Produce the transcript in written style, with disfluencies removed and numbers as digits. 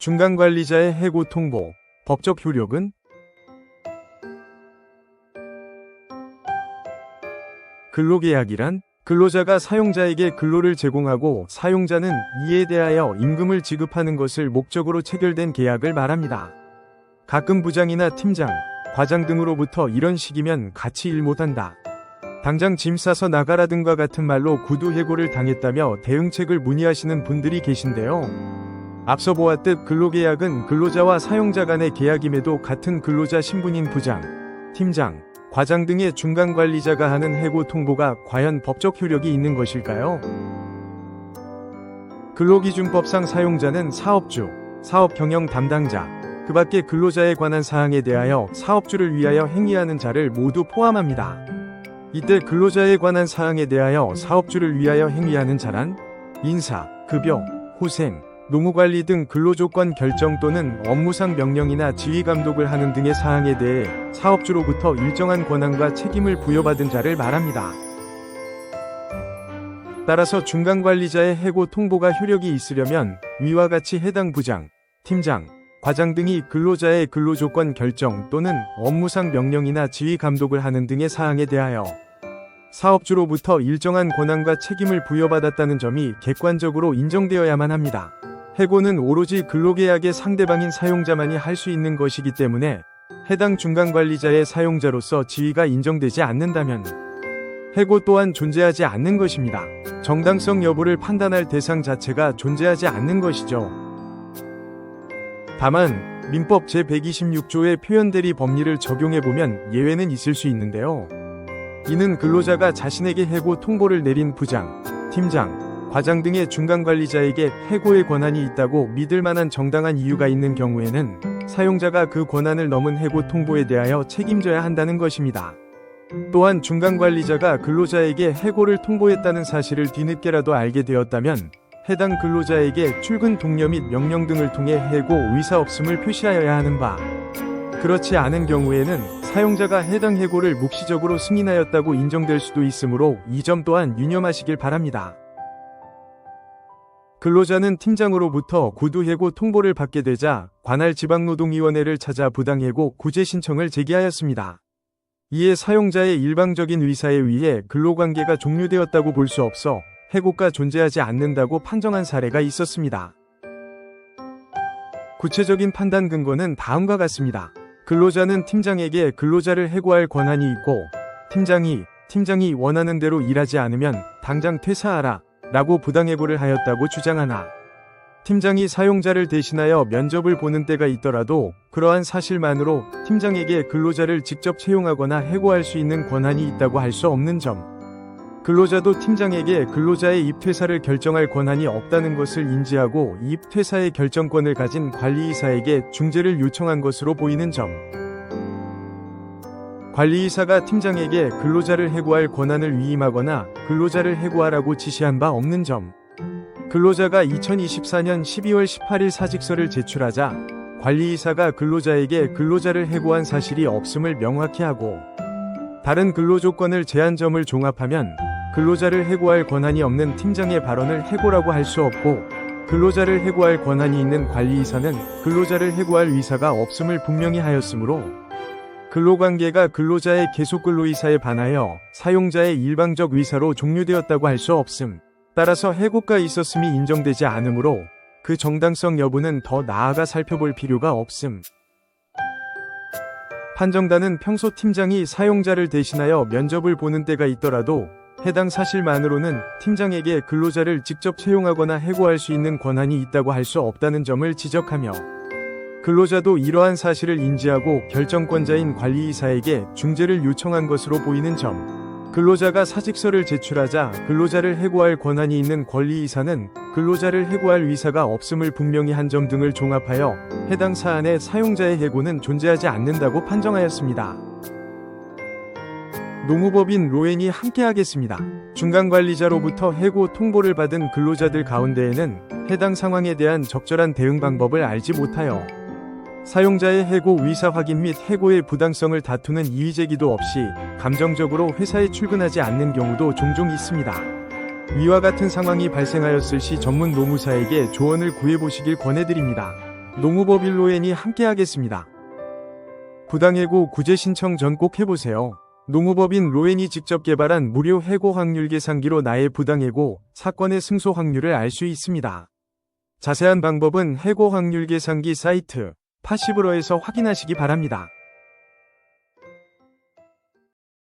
중간관리자의 해고 통보, 법적 효력은? 근로계약이란 근로자가 사용자에게 근로를 제공하고 사용자는 이에 대하여 임금을 지급하는 것을 목적으로 체결된 계약을 말합니다. 가끔 부장이나 팀장, 과장 등으로부터 이런 식이면 같이 일 못한다, 당장 짐 싸서 나가라 등과 같은 말로 구두해고를 당했다며 대응책을 문의하시는 분들이 계신데요. 앞서 보았듯 근로계약은 근로자와 사용자 간의 계약임에도 같은 근로자 신분인 부장, 팀장, 과장 등의 중간관리자가 하는 해고 통보가 과연 법적 효력이 있는 것일까요? 근로기준법상 사용자는 사업주, 사업경영 담당자, 그 밖의 근로자에 관한 사항에 대하여 사업주를 위하여 행위하는 자를 모두 포함합니다. 이때 근로자에 관한 사항에 대하여 사업주를 위하여 행위하는 자란 인사, 급여, 후생, 노무관리 등 근로조건 결정 또는 업무상 명령이나 지휘감독을 하는 등의 사항에 대해 사업주로부터 일정한 권한과 책임을 부여받은 자를 말합니다. 따라서 중간관리자의 해고 통보가 효력이 있으려면 위와 같이 해당 부장, 팀장, 과장 등이 근로자의 근로조건 결정 또는 업무상 명령이나 지휘감독을 하는 등의 사항에 대하여 사업주로부터 일정한 권한과 책임을 부여받았다는 점이 객관적으로 인정되어야만 합니다. 해고는 오로지 근로계약의 상대방인 사용자만이 할 수 있는 것이기 때문에 해당 중간관리자의 사용자로서 지위가 인정되지 않는다면 해고 또한 존재하지 않는 것입니다. 정당성 여부를 판단할 대상 자체가 존재하지 않는 것이죠. 다만 민법 제126조의 표현대리 법리를 적용해보면 예외는 있을 수 있는데요. 이는 근로자가 자신에게 해고 통보를 내린 부장, 팀장, 과장 등의 중간관리자에게 해고의 권한이 있다고 믿을 만한 정당한 이유가 있는 경우에는 사용자가 그 권한을 넘은 해고 통보에 대하여 책임져야 한다는 것입니다. 또한 중간관리자가 근로자에게 해고를 통보했다는 사실을 뒤늦게라도 알게 되었다면 해당 근로자에게 출근 독려 및 명령 등을 통해 해고 의사 없음을 표시하여야 하는 바, 그렇지 않은 경우에는 사용자가 해당 해고를 묵시적으로 승인하였다고 인정될 수도 있으므로 이 점 또한 유념하시길 바랍니다. 근로자는 팀장으로부터 구두해고 통보를 받게 되자 관할 지방노동위원회를 찾아 부당해고 구제 신청을 제기하였습니다. 이에 사용자의 일방적인 의사에 의해 근로관계가 종료되었다고 볼 수 없어 해고가 존재하지 않는다고 판정한 사례가 있었습니다. 구체적인 판단 근거는 다음과 같습니다. 근로자는 팀장에게 근로자를 해고할 권한이 있고 팀장이 원하는 대로 일하지 않으면 당장 퇴사하라 라고 부당해고를 하였다고 주장하나, 팀장이 사용자를 대신하여 면접을 보는 때가 있더라도 그러한 사실만으로 팀장에게 근로자를 직접 채용하거나 해고할 수 있는 권한이 있다고 할 수 없는 점, 근로자도 팀장에게 근로자의 입퇴사를 결정할 권한이 없다는 것을 인지하고 입퇴사의 결정권을 가진 관리이사에게 중재를 요청한 것으로 보이는 점, 관리이사가 팀장에게 근로자를 해고할 권한을 위임하거나 근로자를 해고하라고 지시한 바 없는 점, 근로자가 2024년 12월 18일 사직서를 제출하자 관리이사가 근로자에게 근로자를 해고한 사실이 없음을 명확히 하고 다른 근로조건을 제한 점을 종합하면 근로자를 해고할 권한이 없는 팀장의 발언을 해고라고 할 수 없고 근로자를 해고할 권한이 있는 관리이사는 근로자를 해고할 의사가 없음을 분명히 하였으므로 근로관계가 근로자의 계속근로의사에 반하여 사용자의 일방적 의사로 종료되었다고 할 수 없음. 따라서 해고가 있었음이 인정되지 않으므로 그 정당성 여부는 더 나아가 살펴볼 필요가 없음. 판정단은 평소 팀장이 사용자를 대신하여 면접을 보는 때가 있더라도 해당 사실만으로는 팀장에게 근로자를 직접 채용하거나 해고할 수 있는 권한이 있다고 할 수 없다는 점을 지적하며 근로자도 이러한 사실을 인지하고 결정권자인 관리이사에게 중재를 요청한 것으로 보이는 점, 근로자가 사직서를 제출하자 근로자를 해고할 권한이 있는 관리이사는 근로자를 해고할 의사가 없음을 분명히 한 점 등을 종합하여 해당 사안의 사용자의 해고는 존재하지 않는다고 판정하였습니다. 노무법인 로엔이 함께하겠습니다. 중간관리자로부터 해고 통보를 받은 근로자들 가운데에는 해당 상황에 대한 적절한 대응 방법을 알지 못하여 사용자의 해고 의사 확인 및 해고의 부당성을 다투는 이의제기도 없이 감정적으로 회사에 출근하지 않는 경우도 종종 있습니다. 위와 같은 상황이 발생하였을 시 전문 노무사에게 조언을 구해보시길 권해드립니다. 노무법인 로엔이 함께하겠습니다. 부당해고 구제 신청 전 꼭 해보세요. 노무법인 로엔이 직접 개발한 무료 해고 확률 계산기로 나의 부당해고 사건의 승소 확률을 알 수 있습니다. 자세한 방법은 해고 확률 계산기 사이트 파시브러에서 확인하시기 바랍니다.